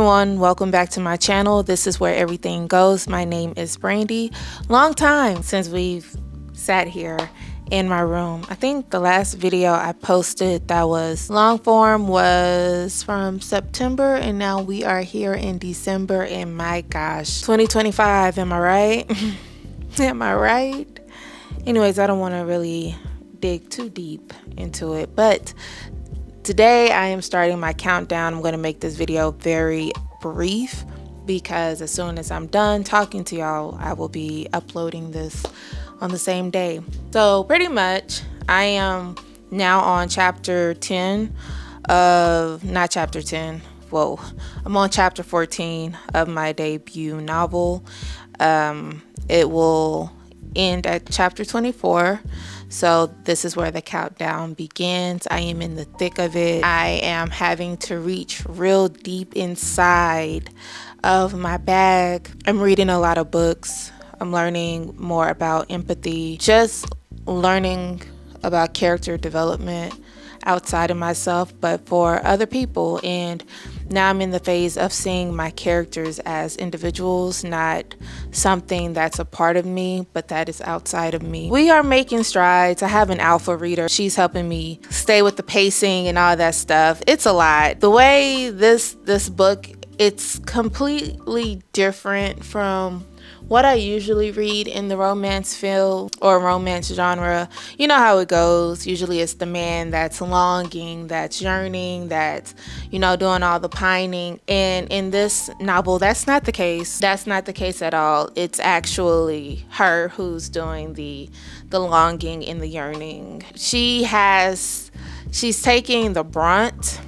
everyone, welcome back to my channel. This is where everything goes. My name is Brandy. Long time since we've sat here in my room. I think the last video I posted that was long form was from September, and now we are here in December, and my gosh, 2025, am I right? Am I right? Anyways, I don't want to really dig too deep into it, but today I am starting my countdown. I'm going to make this video very brief because as soon as I'm done talking to y'all, I will be uploading this on the same day. So pretty much I am now on chapter 10 of, not chapter 10, whoa, I'm on chapter 14 of my debut novel. It will end at chapter 24. So this is where the countdown begins. I am in the thick of it. I am having to reach real deep inside of my bag. I'm reading a lot of books. I'm learning more about empathy, just learning about character development outside of myself, but for other people. And now I'm in the phase of seeing my characters as individuals, not something that's a part of me, but that is outside of me. We are making strides. I have an alpha reader. She's helping me stay with the pacing and all that stuff. It's a lot. The way this book, it's completely different from what I usually read in the romance field or romance genre. You know how it goes. Usually it's the man that's longing, that's yearning, that's, you know, doing all the pining. And in this novel, that's not the case. That's not the case at all. It's actually her who's doing the longing and the yearning. She's taking the brunt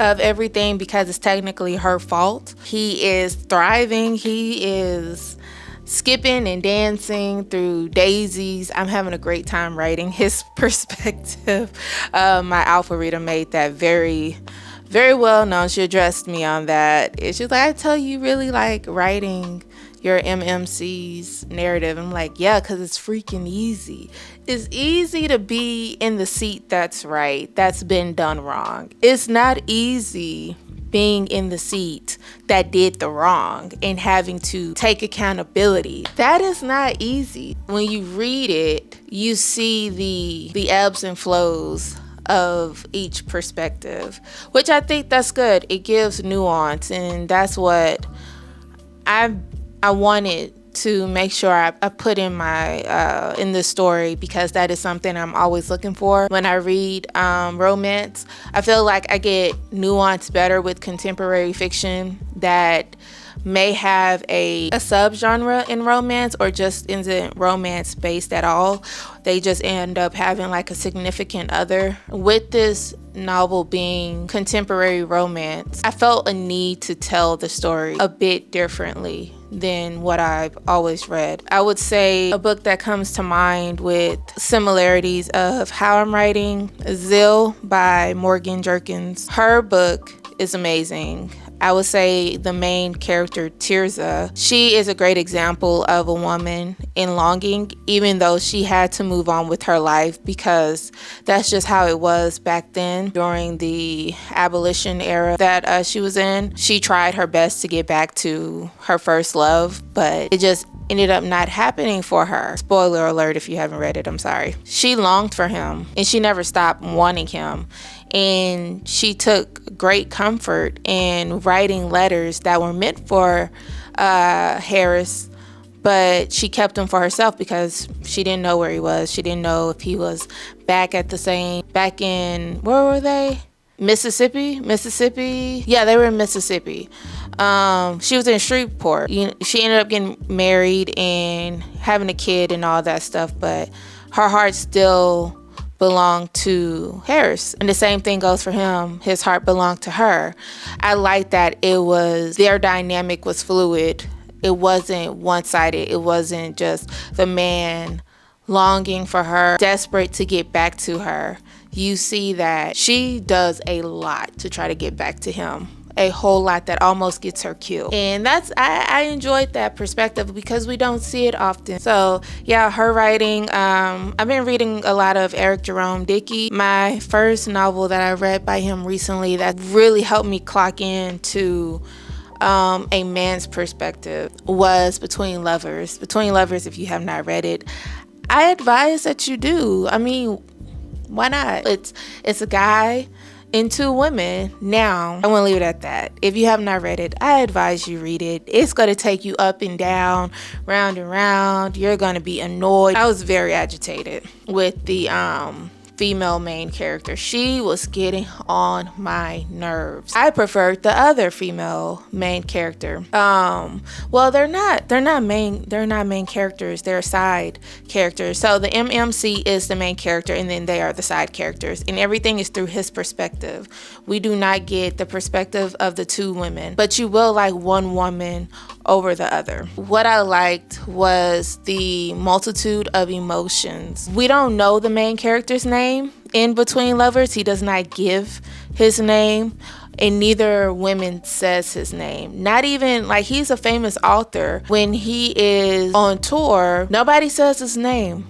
of everything because it's technically her fault. He is thriving. He is skipping and dancing through daisies. I'm having a great time writing his perspective. My alpha reader made that very, very well known. She addressed me on that. She's like, I tell you really like writing your MMC's narrative. I'm like, yeah, because it's freaking easy. It's easy to be in the seat that's right, that's been done wrong. It's not easy being in the seat that did the wrong and having to take accountability. That is not easy. When you read it, you see the ebbs and flows of each perspective, which I think that's good. It gives nuance, and that's what I wanted to make sure I put in my in this story, because that is something I'm always looking for when I read romance. I feel like I get nuance better with contemporary fiction that may have a subgenre in romance or just isn't romance based at all. They just end up having like a significant other. With this novel being contemporary romance, I felt a need to tell the story a bit differently than what I've always read. I would say a book that comes to mind with similarities of how I'm writing, Zill by Morgan Jerkins. Her book is amazing. I would say the main character, Tirza, she is a great example of a woman in longing, even though she had to move on with her life because that's just how it was back then during the abolition era that she was in. She tried her best to get back to her first love, but it just ended up not happening for her. Spoiler alert if you haven't read it, I'm sorry. She longed for him and she never stopped wanting him. And she took great comfort in writing letters that were meant for Harris, but she kept them for herself because she didn't know where he was. She didn't know if he was back in, where were they? Mississippi? Yeah, they were in Mississippi. She was in Shreveport. She ended up getting married and having a kid and all that stuff, but her heart still belonged to Harris, and the same thing goes for him. His heart belonged to her. I like that their dynamic was fluid. It wasn't one-sided. It wasn't just the man longing for her, desperate to get back to her. You see that she does a lot to try to get back to him. a whole lot that almost gets her killed. And I enjoyed that perspective because we don't see it often. So yeah, her writing, I've been reading a lot of Eric Jerome Dickey. My first novel that I read by him recently that really helped me clock into a man's perspective was Between Lovers. Between Lovers, if you have not read it, I advise that you do. I mean, why not? It's a guy and two women. Now, I want to leave it at that. If you have not read it, I advise you read it. It's going to take you up and down, round and round. You're going to be annoyed. I was very agitated with the female main character. She was getting on my nerves. I preferred the other female main character. Well, they're not main characters. They're side characters. So the MMC is the main character, and then they are the side characters, and everything is through his perspective. We do not get the perspective of the two women, but you will like one woman over the other. What I liked was the multitude of emotions. We don't know the main character's name in Between Lovers. He does not give his name, and neither woman says his name. Not even, like, he's a famous author. When he is on tour, nobody says his name.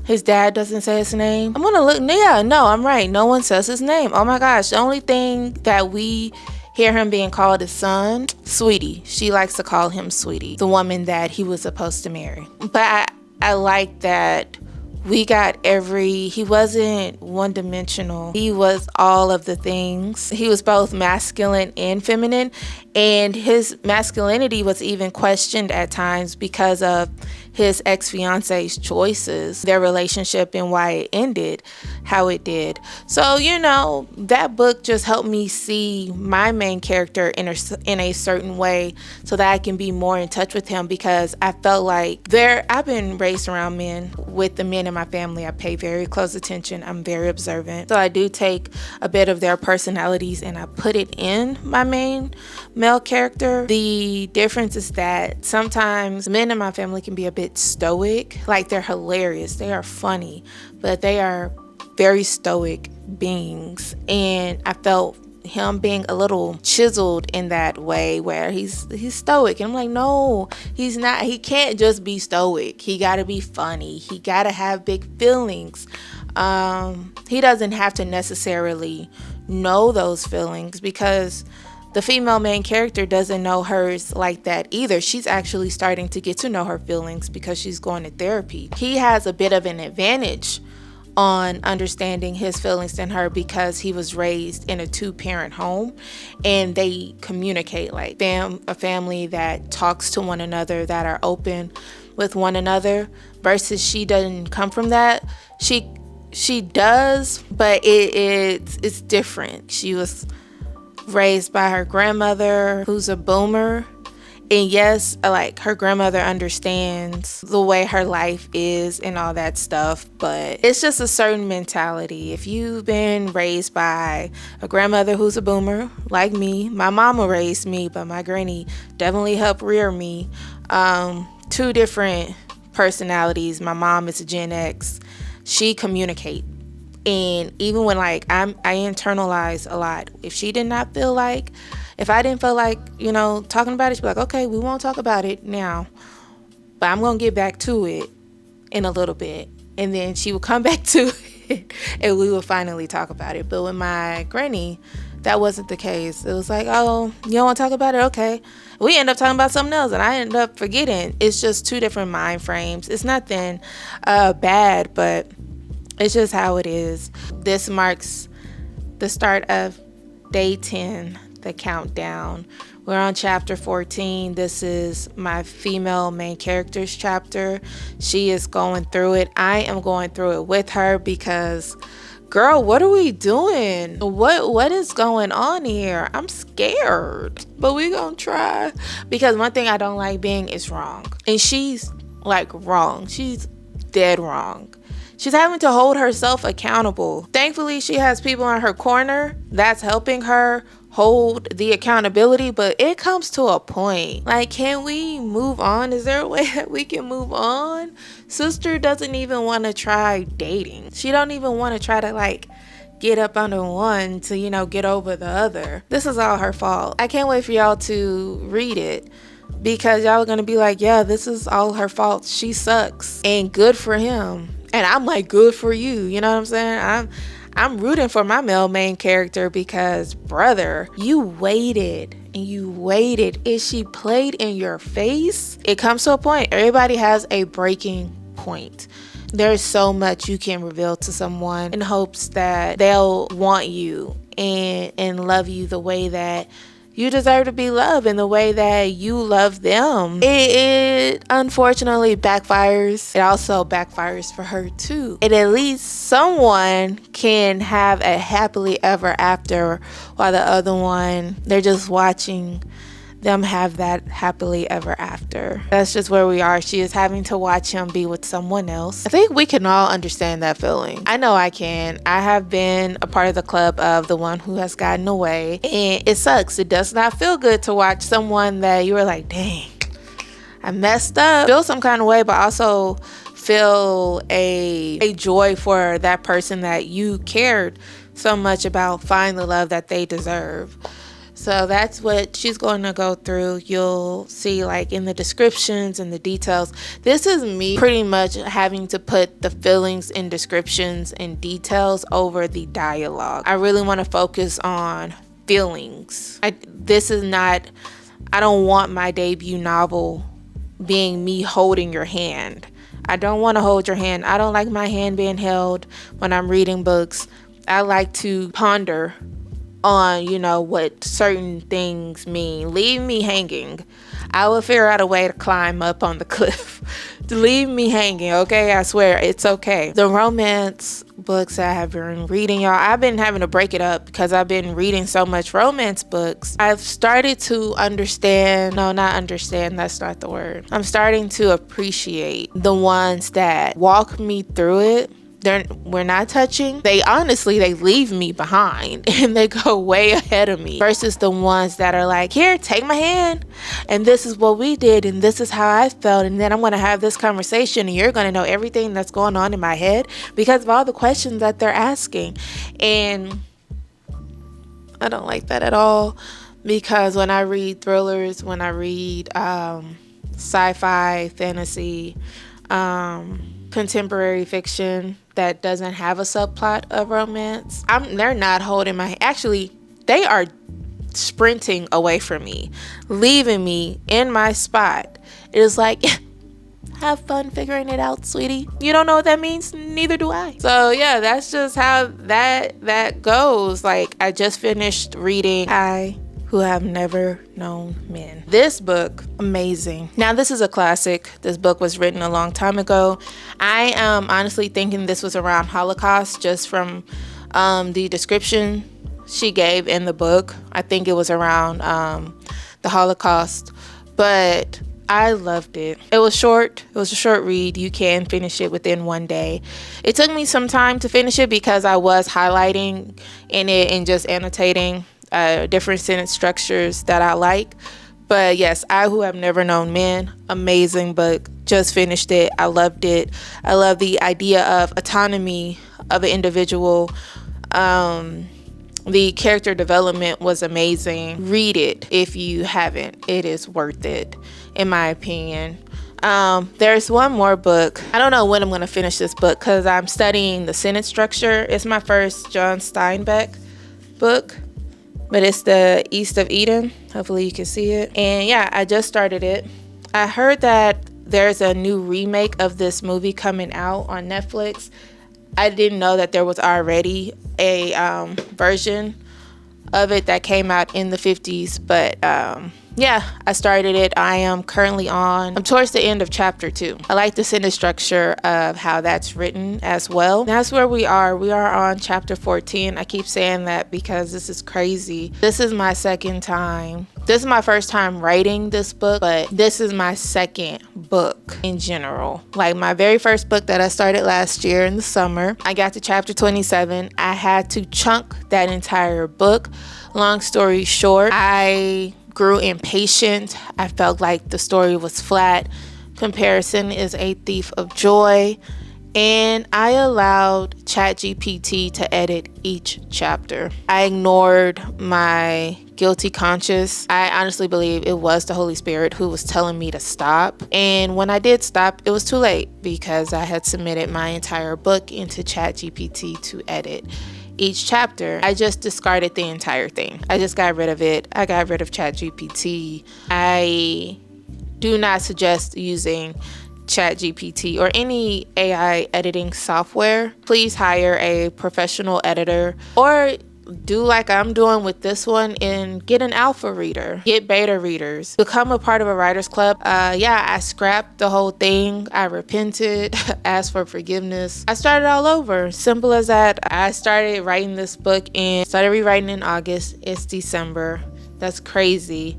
His dad doesn't say his name. I'm gonna look. Yeah, no, I'm right. No one says his name. Oh my gosh. The only thing that we hear him being called his son, Sweetie. She likes to call him Sweetie, the woman that he was supposed to marry. But I like that he wasn't one-dimensional. He was all of the things. He was both masculine and feminine, and his masculinity was even questioned at times because of his ex-fiance's choices, their relationship, and why it ended how it did. So, you know, that book just helped me see my main character in a certain way so that I can be more in touch with him, because I felt like I've been raised around men. With the men in my family, I pay very close attention. I'm very observant. So I do take a bit of their personalities and I put it in my main male character. The difference is that sometimes men in my family can be a bit stoic. Like, they're hilarious, they are funny, but they are very stoic beings, and I felt him being a little chiseled in that way where he's stoic, and I'm like, no, he's not. He can't just be stoic. He gotta be funny. He gotta have big feelings. He doesn't have to necessarily know those feelings, because the female main character doesn't know hers like that either. She's actually starting to get to know her feelings because she's going to therapy. He has a bit of an advantage on understanding his feelings than her because he was raised in a two-parent home, and they communicate like a family that talks to one another, that are open with one another, versus she doesn't come from that. She does, but it's different. She was raised by her grandmother, who's a boomer. And yes, like, her grandmother understands the way her life is and all that stuff, but it's just a certain mentality. If you've been raised by a grandmother who's a boomer, like me, my mama raised me, but my granny definitely helped rear me. Two different personalities. My mom is a Gen X. She communicates. And even when, like, I internalize a lot. If I didn't feel like, you know, talking about it, she'd be like, okay, we won't talk about it now, but I'm going to get back to it in a little bit. And then she would come back to it and we would finally talk about it. But with my granny, that wasn't the case. It was like, oh, you don't want to talk about it? Okay. We end up talking about something else and I end up forgetting. It's just two different mind frames. It's nothing bad, but it's just how it is. This marks the start of day 10, the countdown. We're on chapter 14. This is my female main character's chapter. She is going through it. I am going through it with her because, girl, what are we doing? What is going on here? I'm scared, but we're gonna try, because one thing I don't like being is wrong. And she's like wrong. She's dead wrong. She's having to hold herself accountable. Thankfully, she has people in her corner that's helping her hold the accountability, but it comes to a point. Like, can we move on? Is there a way that we can move on? Sister doesn't even want to try dating. She don't even want to try to, like, get up under one to, you know, get over the other. This is all her fault. I can't wait for y'all to read it, because y'all are gonna be like, yeah, this is all her fault. She sucks. And good for him. And I'm like, good for you. You know what I'm saying? I'm rooting for my male main character, because brother, you waited and you waited. If she played in your face, it comes to a point. Everybody has a breaking point. There's so much you can reveal to someone in hopes that they'll want you and love you the way that you deserve to be loved, and the way that you love them. It unfortunately backfires. It also backfires for her too. And at least someone can have a happily ever after, while the other one, they're just watching them have that happily ever after. That's just where we are. She is having to watch him be with someone else. I think we can all understand that feeling. I know I can. I have been a part of the club of the one who has gotten away, and it sucks. It does not feel good to watch someone that you were like, dang, I messed up. Feel some kind of way, but also feel a joy for that person that you cared so much about, find the love that they deserve. So that's what she's going to go through. You'll see, like, in the descriptions and the details. This is me pretty much having to put the feelings in descriptions and details over the dialogue. I really want to focus on feelings. I don't want my debut novel being me holding your hand. I don't want to hold your hand. I don't like my hand being held when I'm reading books. I like to ponder on, you know, what certain things mean. Leave me hanging. I will figure out a way to climb up on the cliff. Leave me hanging, okay? I swear, it's okay. The romance books I have been reading, y'all, I've been having to break it up because I've been reading so much romance books. I've started to understand, no, not understand, that's not the word. I'm starting to appreciate the ones that walk me through it. We're not touching. They leave me behind and they go way ahead of me, versus the ones that are like, here, take my hand, and this is what we did, and this is how I felt, and then I'm going to have this conversation, and you're going to know everything that's going on in my head because of all the questions that they're asking. And I don't like that at all, because when I read thrillers, when I read sci-fi, fantasy, contemporary fiction that doesn't have a subplot of romance, they're not holding my hand. Actually, they are sprinting away from me, leaving me in my spot. It is like, have fun figuring it out, sweetie. You don't know what that means? Neither do I. So yeah, that's just how that goes. Like, I just finished reading I Who Have Never Known Men. This book, amazing. Now, this is a classic. This book was written a long time ago. I am honestly thinking this was around Holocaust, just from the description she gave in the book. I think it was around the Holocaust, but I loved it. It was short. It was a short read. You can finish it within one day. It took me some time to finish it because I was highlighting in it and just annotating different sentence structures that I like. But yes, I Who Have Never Known Men, amazing book. Just finished it. I loved it. I love the idea of autonomy of an individual. The character development was amazing. Read it if you haven't. It is worth it, in my opinion. There's one more book. I don't know when I'm going to finish this book because I'm studying the sentence structure. It's my first John Steinbeck book, but it's the East of Eden. Hopefully you can see it. And yeah, I just started it. I heard that there's a new remake of this movie coming out on Netflix. I didn't know that there was already a version of it that came out in the 50s, but yeah, I started it. I'm towards the end of chapter 2. I like the sentence structure of how that's written as well. That's where we are. We are on chapter 14. I keep saying that because this is crazy. This is my second time. This is my first time writing this book, but this is my second book in general. Like, my very first book that I started last year in the summer, I got to chapter 27. I had to chunk that entire book. Long story short, I grew impatient. I felt like the story was flat. Comparison is a thief of joy. and I allowed ChatGPT to edit each chapter. I ignored my guilty conscience. I honestly believe it was the Holy Spirit who was telling me to stop. And when I did stop, it was too late because I had submitted my entire book into ChatGPT to edit each chapter. I just discarded the entire thing. I just got rid of it. I got rid of ChatGPT. I do not suggest using ChatGPT or any AI editing software. Please hire a professional editor, or do like I'm doing with this one and get an alpha reader, get beta readers, become a part of a writer's club. Yeah, I scrapped the whole thing. I repented, asked for forgiveness. I started all over. Simple as that. I started writing this book and started rewriting in August. It's December. That's crazy.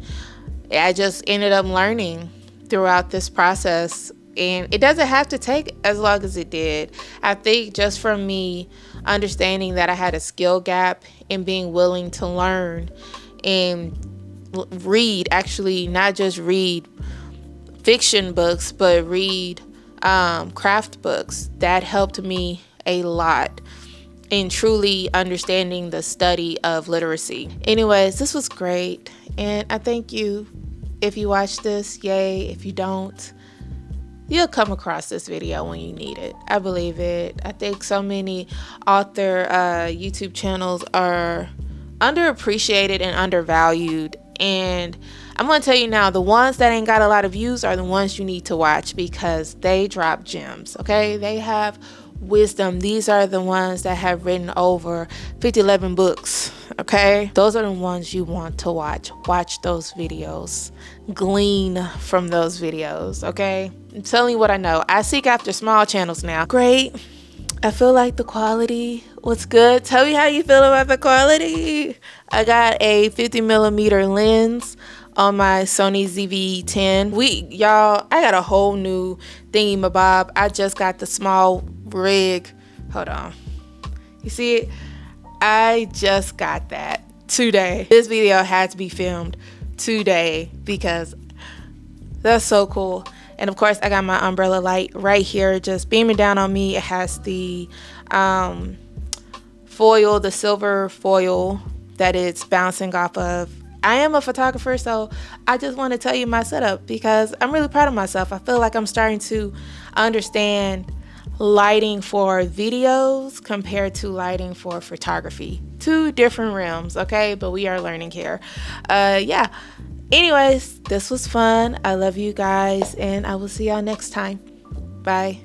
I just ended up learning throughout this process, and it doesn't have to take as long as it did. I think just from me understanding that I had a skill gap and being willing to learn and read, actually not just read fiction books, but read craft books, that helped me a lot in truly understanding the study of literacy. Anyways, this was great, and I thank you. If you watch this, yay. If you don't, you'll come across this video when you need it. I believe it. I think so many author YouTube channels are underappreciated and undervalued. And I'm going to tell you now, the ones that ain't got a lot of views are the ones you need to watch because they drop gems, okay? They have wisdom. These are the ones that have written over 11 books, okay? Those are the ones you want to watch. Watch those videos. Glean from those videos, okay? I'm telling you what I know. I seek after small channels now. Great. I feel like the quality was good. Tell me how you feel about the quality. I got a 50mm lens on my Sony ZV-10. Y'all, I got a whole new thingy-mabob. I just got the SmallRig. Hold on. You see it? I just got that today. This video had to be filmed today because that's so cool. And of course, I got my umbrella light right here just beaming down on me. It has the foil, the silver foil that it's bouncing off of. I am a photographer, so I just want to tell you my setup because I'm really proud of myself. I feel like I'm starting to understand lighting for videos compared to lighting for photography. Two different realms, okay? But we are learning here. Yeah. Anyways, this was fun. I love you guys, and I will see y'all next time. Bye.